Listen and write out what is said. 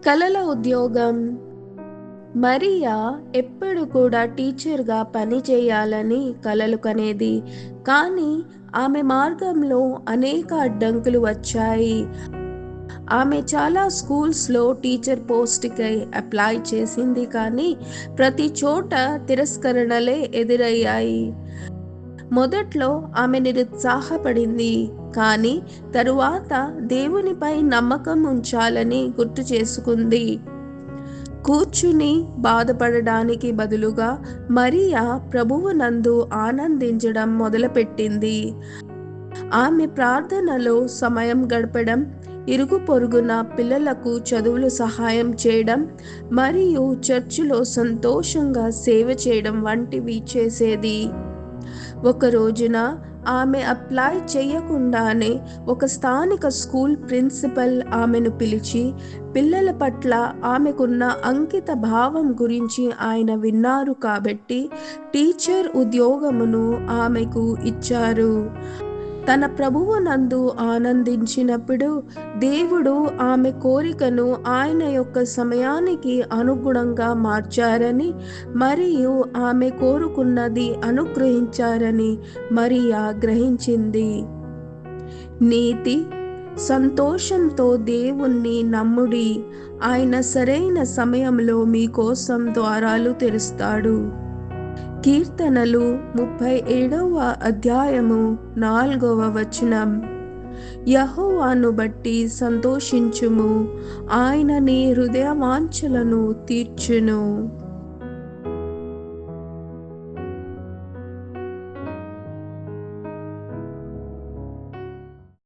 కలల ఉద్యోగం. మరియా ఎప్పుడు కూడా టీచర్గా పని చేయాలని కలలు కనేది. కానీ ఆమె మార్గంలో అనేక అడ్డంకులు వచ్చాయి. ఆమె చాలా స్కూల్స్లో టీచర్ పోస్ట్‌కై అప్లై చేసింది, కానీ ప్రతి చోట తిరస్కరణలే ఎదురయ్యాయి. మొదట్లో ఆమె నిరుత్సాహపడింది, కానీ తరువాత దేవునిపై నమ్మకం ఉంచాలని గుర్తు చేసుకుంది. కూర్చుని బాధపడడానికి బదులుగా మరియా ప్రభువునందు ఆనందించడం మొదలుపెట్టింది. ఆమె ప్రార్థనలో సమయం గడపడం, ఇరుగు పొరుగున పిల్లలకు చదువులు సహాయం చేయడం మరియు చర్చిలో సంతోషంగా సేవ చేయడం వంటివి చేసేది. ఒక రోజున ఆమె అప్లై చేయకుండానే ఒక స్థానిక స్కూల్ ప్రిన్సిపల్ ఆమెను పిలిచి, పిల్లల పట్ల ఆమెకున్న అంకిత భావం గురించి ఆయన విన్నారు కాబట్టి టీచర్ ఉద్యోగమును ఆమెకు ఇచ్చారు. తన ప్రభువునందు ఆనందించినప్పుడు దేవుడు ఆమె కోరికను ఆయన యొక్క సమయానికి అనుగుణంగా మార్చారని మరియు ఆమె కోరుకున్నది అనుగ్రహించారని మరియా గ్రహించింది. నీతి, సంతోషంతో దేవుణ్ణి నమ్ముడి. ఆయన సరైన సమయంలో మీకోసం ద్వారాలు తెరుస్తాడు. కీర్తనలు 37వ అధ్యాయము 4వ వచనం. యెహోవాను బట్టి సంతోషించుము, ఆయన నీ హృదయ వాంఛలను తీర్చును.